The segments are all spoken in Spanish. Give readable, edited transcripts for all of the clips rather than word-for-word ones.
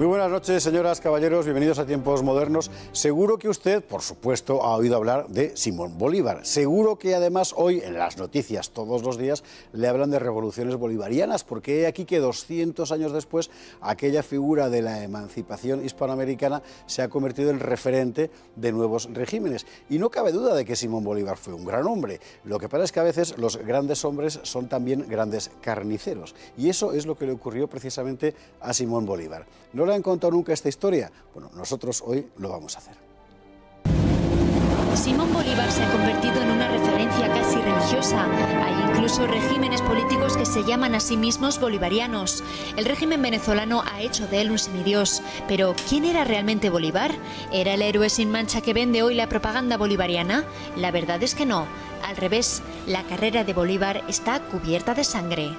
Muy buenas noches, señoras, caballeros, bienvenidos a Tiempos Modernos. Seguro que usted, por supuesto, ha oído hablar de Simón Bolívar. Seguro que además hoy en las noticias todos los días le hablan de revoluciones bolivarianas, porque he aquí que 200 años después aquella figura de la emancipación hispanoamericana se ha convertido en referente de nuevos regímenes. Y no cabe duda de que Simón Bolívar fue un gran hombre. Lo que pasa es que a veces los grandes hombres son también grandes carniceros. Y eso es lo que le ocurrió precisamente a Simón Bolívar. ¿No le han contado nunca esta historia? Bueno, nosotros hoy lo vamos a hacer. Simón Bolívar se ha convertido en una referencia casi religiosa. Hay incluso regímenes políticos que se llaman a sí mismos bolivarianos. El régimen venezolano ha hecho de él un semidios. Pero, ¿quién era realmente Bolívar? ¿Era el héroe sin mancha que vende hoy la propaganda bolivariana? La verdad es que no. Al revés, la carrera de Bolívar está cubierta de sangre.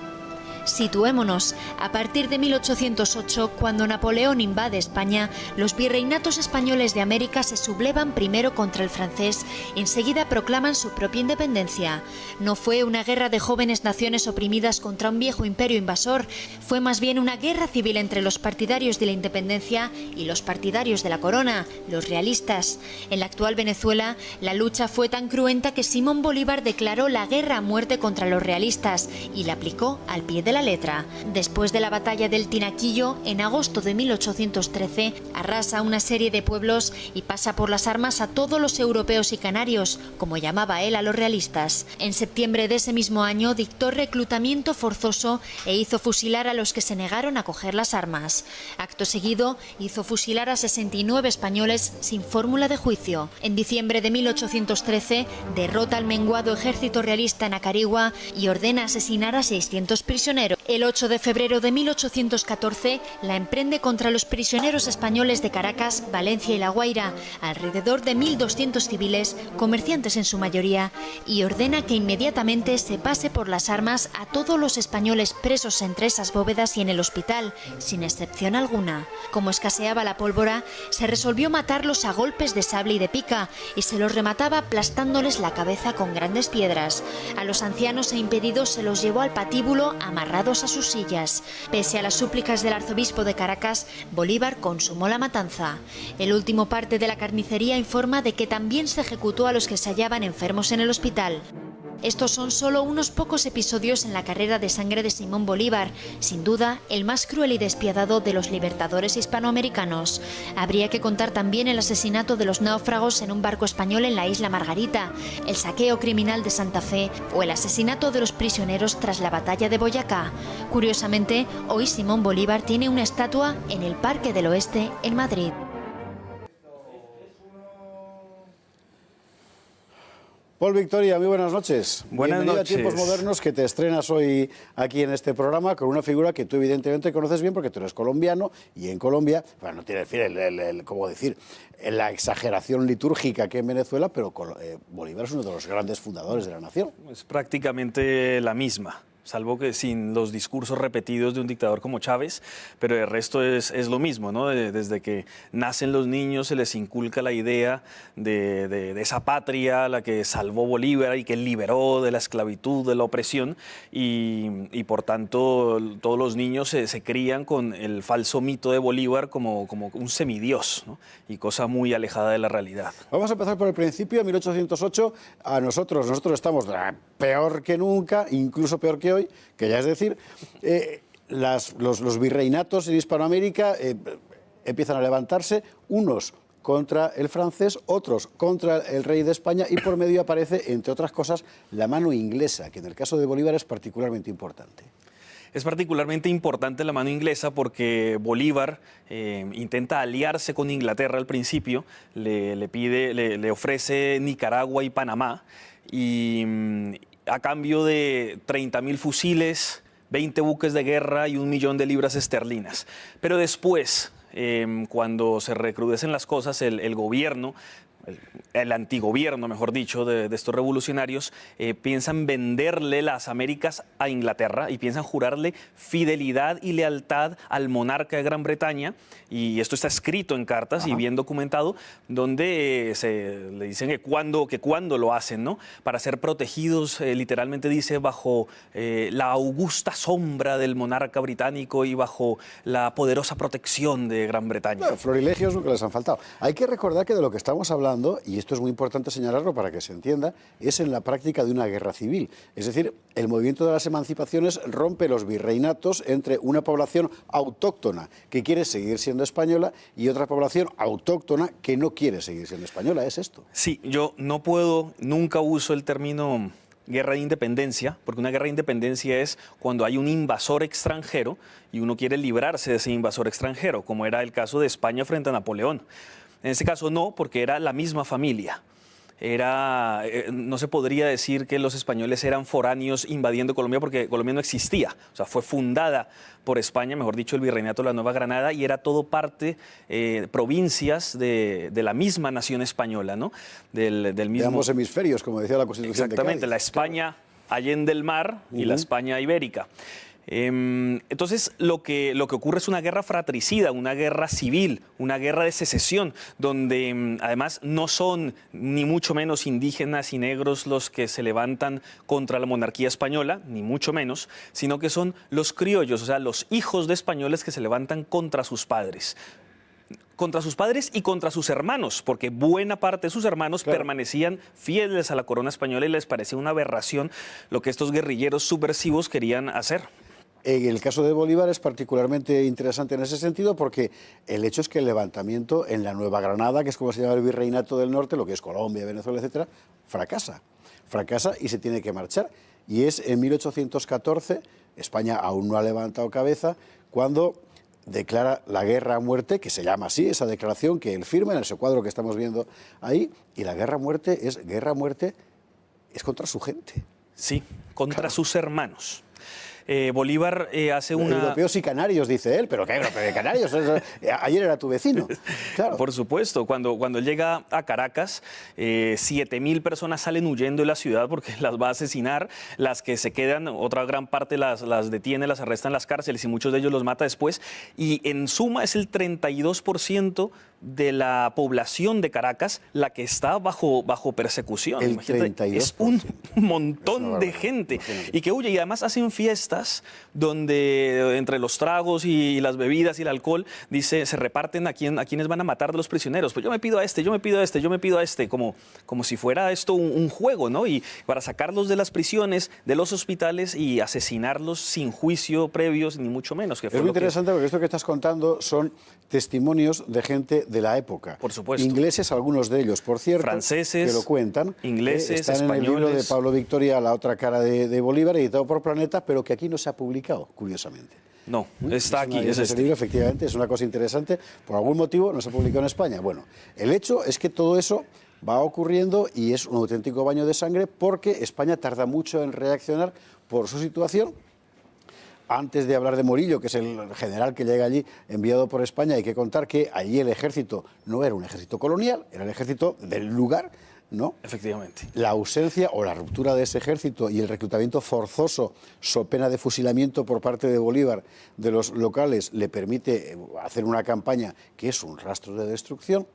Situémonos. A partir de 1808, cuando Napoleón invade España, los virreinatos españoles de América se sublevan primero contra el francés, enseguida proclaman su propia independencia. No fue una guerra de jóvenes naciones oprimidas contra un viejo imperio invasor, fue más bien una guerra civil entre los partidarios de la independencia y los partidarios de la corona, los realistas. En la actual Venezuela, la lucha fue tan cruenta que Simón Bolívar declaró la guerra a muerte contra los realistas y la aplicó al pie de la letra. Después de la batalla del Tinaquillo, en agosto de 1813, arrasa una serie de pueblos y pasa por las armas a todos los europeos y canarios, como llamaba él a los realistas. En septiembre de ese mismo año dictó reclutamiento forzoso e hizo fusilar a los que se negaron a coger las armas. Acto seguido, hizo fusilar a 69 españoles sin fórmula de juicio. En diciembre de 1813, derrota al menguado ejército realista en Acarigua y ordena asesinar a 600 prisioneros. El 8 de febrero de 1814 la emprende contra los prisioneros españoles de Caracas, Valencia y La Guaira, alrededor de 1.200 civiles, comerciantes en su mayoría, y ordena que inmediatamente se pase por las armas a todos los españoles presos entre esas bóvedas y en el hospital, sin excepción alguna. Como escaseaba la pólvora, se resolvió matarlos a golpes de sable y de pica, y se los remataba aplastándoles la cabeza con grandes piedras. A los ancianos e impedidos se los llevó al patíbulo amarrados a sus sillas. Pese a las súplicas del arzobispo de Caracas, Bolívar consumó la matanza. El último parte de la carnicería informa de que también se ejecutó a los que se hallaban enfermos en el hospital. Estos son solo unos pocos episodios en la carrera de sangre de Simón Bolívar, sin duda el más cruel y despiadado de los libertadores hispanoamericanos. Habría que contar también el asesinato de los náufragos en un barco español en la isla Margarita, el saqueo criminal de Santa Fe o el asesinato de los prisioneros tras la batalla de Boyacá. Curiosamente, hoy Simón Bolívar tiene una estatua en el Parque del Oeste en Madrid. Paul Victoria, muy buenas noches. Buenas Bienvenido noches. a Tiempos Modernos, que te estrenas hoy aquí en este programa con una figura que tú evidentemente conoces bien porque tú eres colombiano y en Colombia, bueno, no tiene ¿cómo decir? La exageración litúrgica que en Venezuela, pero Bolívar es uno de los grandes fundadores de la nación. Es prácticamente la misma, salvo que sin los discursos repetidos de un dictador como Chávez, pero el resto es lo mismo, ¿no? Desde que nacen los niños se les inculca la idea de esa patria, la que salvó Bolívar y que liberó de la esclavitud, de la opresión, y por tanto todos los niños se crían con el falso mito de Bolívar como un semidios, ¿no? Y cosa muy alejada de la realidad. Vamos a empezar por el principio, 1808, nosotros estamos peor que nunca, incluso peor que hoy, que ya es decir, los virreinatos en Hispanoamérica empiezan a levantarse, unos contra el francés, otros contra el rey de España, y por medio aparece, entre otras cosas, la mano inglesa, que en el caso de Bolívar es particularmente importante. Es particularmente importante la mano inglesa porque Bolívar intenta aliarse con Inglaterra al principio, le ofrece Nicaragua y Panamá, y a cambio de 30.000 fusiles, 20 buques de guerra y 1 millón de libras esterlinas. Pero después, cuando se recrudecen las cosas, el gobierno el antigobierno, mejor dicho, de estos revolucionarios, piensan venderle las Américas a Inglaterra y piensan jurarle fidelidad y lealtad al monarca de Gran Bretaña. Y esto está escrito en cartas y bien documentado, donde se le dicen que cuándo lo hacen, ¿no? Para ser protegidos, literalmente dice, bajo la augusta sombra del monarca británico y bajo la poderosa protección de Gran Bretaña. Claro, florilegios nunca les han faltado. Hay que recordar que de lo que estamos hablando, y esto es muy importante señalarlo para que se entienda, es en la práctica de una guerra civil. Es decir, el movimiento de las emancipaciones rompe los virreinatos entre una población autóctona que quiere seguir siendo española y otra población autóctona que no quiere seguir siendo española. ¿Es esto? Sí, yo nunca uso el término guerra de independencia, porque una guerra de independencia es cuando hay un invasor extranjero y uno quiere librarse de ese invasor extranjero, como era el caso de España frente a Napoleón. En este caso no, porque era la misma familia. No se podría decir que los españoles eran foráneos invadiendo Colombia porque Colombia no existía. O sea, fue fundada por España, mejor dicho, el Virreinato de la Nueva Granada, y era todo parte, provincias de la misma nación española, ¿no? Del mismo... De ambos hemisferios, como decía la Constitución de Cádiz. Exactamente, la España allende el mar y la España ibérica. Entonces, lo que ocurre es una guerra fratricida, una guerra civil, una guerra de secesión, donde además no son ni mucho menos indígenas y negros los que se levantan contra la monarquía española, ni mucho menos, sino que son los criollos, o sea, los hijos de españoles que se levantan contra sus padres. Contra sus padres y contra sus hermanos, porque buena parte de sus hermanos permanecían fieles a la corona española y les parecía una aberración lo que estos guerrilleros subversivos querían hacer. El caso de Bolívar es particularmente interesante en ese sentido porque el hecho es que el levantamiento en la Nueva Granada, que es como se llama el Virreinato del Norte, lo que es Colombia, Venezuela, etcétera, fracasa y se tiene que marchar. Y es en 1814, España aún no ha levantado cabeza, cuando declara la guerra a muerte, que se llama así, esa declaración que él firma en ese cuadro que estamos viendo ahí, y la guerra a muerte es contra su gente. Sí, contra sus hermanos. Bolívar hace una... Europeos y canarios, dice él, pero ¿qué europeo y canarios? Ayer era tu vecino. Claro. Por supuesto, cuando él llega a Caracas, 7.000 personas salen huyendo de la ciudad porque las va a asesinar, las que se quedan, otra gran parte las detiene, las arresta en las cárceles y muchos de ellos los mata después, y en suma es el 32% de la población de Caracas la que está bajo persecución. El imagínate, 32%. es un montón de gente y que huye, y además hacen fiestas donde entre los tragos y las bebidas y el alcohol se reparten a quienes van a matar de los prisioneros. Pues yo me pido a este, yo me pido a este, yo me pido a este, como si fuera esto un juego, ¿no? Y para sacarlos de las prisiones, de los hospitales y asesinarlos sin juicio previos, ni mucho menos. Que fue es muy interesante porque esto que estás contando son testimonios de gente de la época. Por supuesto. Ingleses, algunos de ellos, por cierto. Franceses. Que lo cuentan. Ingleses, están españoles. En el libro de Pablo Victoria, La otra cara de Bolívar, editado por Planeta, pero que aquí no se ha publicado, curiosamente. No, está aquí. Es este libro, efectivamente, es una cosa interesante. Por algún motivo no se publicó en España. Bueno, el hecho es que todo eso va ocurriendo y es un auténtico baño de sangre porque España tarda mucho en reaccionar por su situación. Antes de hablar de Morillo, que es el general que llega allí enviado por España, hay que contar que allí el ejército no era un ejército colonial, era el ejército del lugar, ¿no? Efectivamente. La ausencia o la ruptura de ese ejército y el reclutamiento forzoso, so pena de fusilamiento por parte de Bolívar de los locales, le permite hacer una campaña que es un rastro de destrucción.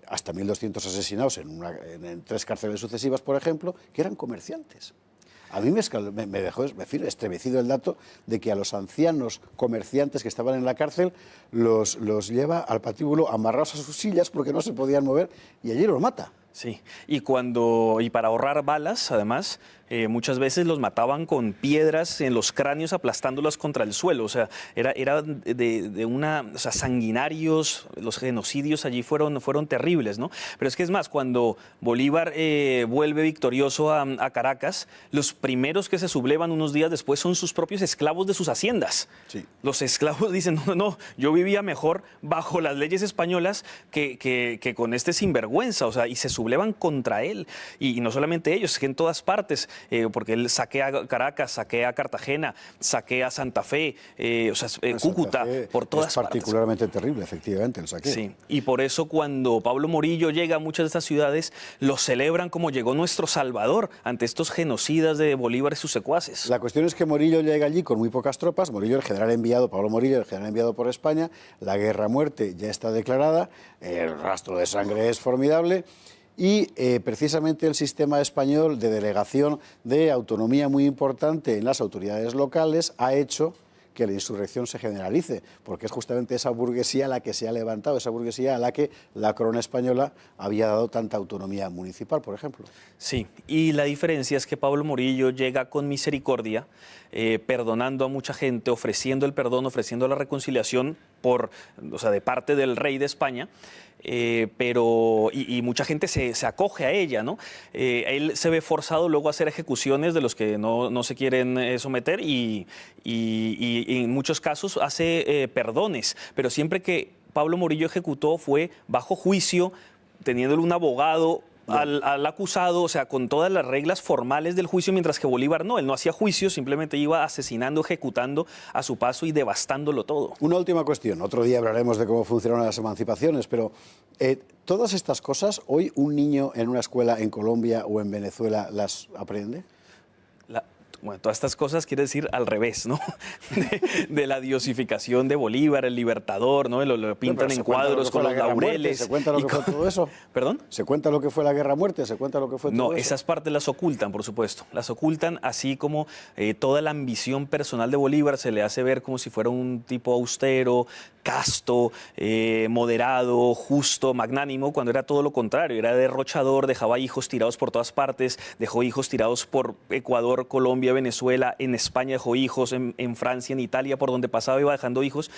Hasta 1.200 asesinados en 3 cárceles sucesivas, por ejemplo, que eran comerciantes. A mí me dejó estremecido el dato de que a los ancianos comerciantes que estaban en la cárcel los lleva al patíbulo amarrados a sus sillas porque no se podían mover y allí los mata. Sí, y para ahorrar balas, además, muchas veces los mataban con piedras en los cráneos aplastándolas contra el suelo. O sea, era sanguinarios, los genocidios allí fueron terribles, ¿no? Pero es que es más, cuando Bolívar vuelve victorioso a Caracas, los primeros que se sublevan unos días después son sus propios esclavos de sus haciendas. Sí. Los esclavos dicen, no, yo vivía mejor bajo las leyes españolas que con este sinvergüenza, o sea, y se sublevan sublevan contra él. Y no solamente ellos, es que en todas partes, porque él saquea Caracas, saquea Cartagena, saquea Santa Fe, Cúcuta, por todas partes. Es particularmente terrible, efectivamente, el saqueo. Sí, y por eso cuando Pablo Morillo llega a muchas de estas ciudades, lo celebran como llegó nuestro Salvador ante estos genocidas de Bolívar y sus secuaces. La cuestión es que Morillo llega allí con muy pocas tropas. Morillo, el general enviado, Pablo Morillo, el general enviado por España. La guerra a muerte ya está declarada, el rastro de sangre es formidable. Y precisamente el sistema español de delegación de autonomía muy importante en las autoridades locales ha hecho que la insurrección se generalice, porque es justamente esa burguesía la que se ha levantado, esa burguesía a la que la corona española había dado tanta autonomía municipal, por ejemplo. Sí, y la diferencia es que Pablo Morillo llega con misericordia, perdonando a mucha gente, ofreciendo el perdón, ofreciendo la reconciliación de parte del rey de España. Y mucha gente se acoge a ella, ¿no? Él se ve forzado luego a hacer ejecuciones de los que no se quieren someter y en muchos casos hace perdones, pero siempre que Pablo Morillo ejecutó fue bajo juicio, teniéndole un abogado al acusado, o sea, con todas las reglas formales del juicio, mientras que Bolívar no, él no hacía juicio, simplemente iba asesinando, ejecutando a su paso y devastándolo todo. Una última cuestión, otro día hablaremos de cómo funcionan las emancipaciones, pero todas estas cosas, hoy un niño en una escuela en Colombia o en Venezuela las aprende. Bueno, todas estas cosas quiere decir al revés, ¿no? De la diosificación de Bolívar, el libertador, ¿no? Lo pintan en cuadros con los laureles. ¿Se cuenta lo que fue todo eso? ¿Perdón? ¿Se cuenta lo que fue la guerra a muerte? ¿Se cuenta lo que fue todo eso? No, esas partes las ocultan, por supuesto. Las ocultan, así como toda la ambición personal de Bolívar se le hace ver como si fuera un tipo austero, casto, moderado, justo, magnánimo, cuando era todo lo contrario. Era derrochador, dejaba hijos tirados por todas partes, dejó hijos tirados por Ecuador, Colombia, Venezuela, en España dejó hijos, en Francia, en Italia, por donde pasaba iba dejando hijos,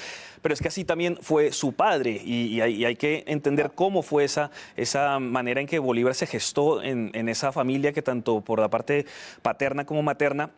pero es que así también fue su padre y hay que entender cómo fue esa manera en que Bolívar se gestó en esa familia que tanto por la parte paterna como materna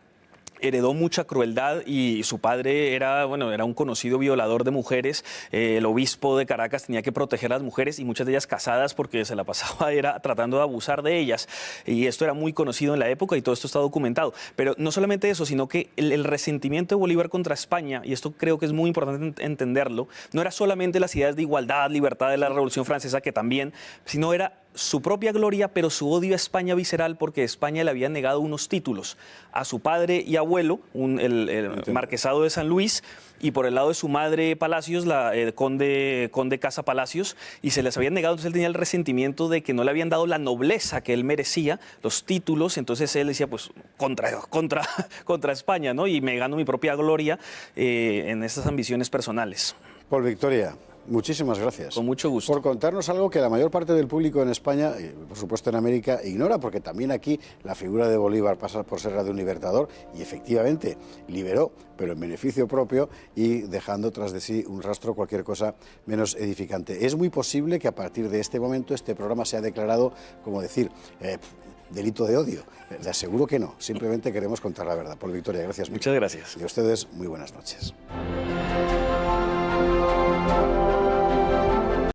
heredó mucha crueldad y su padre era un conocido violador de mujeres. El obispo de Caracas tenía que proteger a las mujeres y muchas de ellas casadas porque se la pasaba tratando de abusar de ellas. Y esto era muy conocido en la época y todo esto está documentado. Pero no solamente eso, sino que el resentimiento de Bolívar contra España, y esto creo que es muy importante entenderlo, no era solamente las ideas de igualdad, libertad de la Revolución Francesa, que también, sino era su propia gloria, pero su odio a España visceral, porque España le había negado unos títulos a su padre y abuelo, el marquesado de San Luis, y por el lado de su madre Palacios, conde Casa Palacios, y se les habían negado. Entonces él tenía el resentimiento de que no le habían dado la nobleza que él merecía, los títulos. Entonces él decía, pues contra España, ¿no? Y me gano mi propia gloria en estas ambiciones personales. Paul Victoria, muchísimas gracias. Con mucho gusto. Por contarnos algo que la mayor parte del público en España, y por supuesto en América, ignora, porque también aquí la figura de Bolívar pasa por ser la de un libertador y efectivamente liberó, pero en beneficio propio y dejando tras de sí un rastro, cualquier cosa menos edificante. Es muy posible que a partir de este momento este programa sea declarado, como decir, delito de odio. Le aseguro que no, simplemente queremos contar la verdad. Paul Victoria, gracias. Muchas gracias. Y a ustedes, muy buenas noches.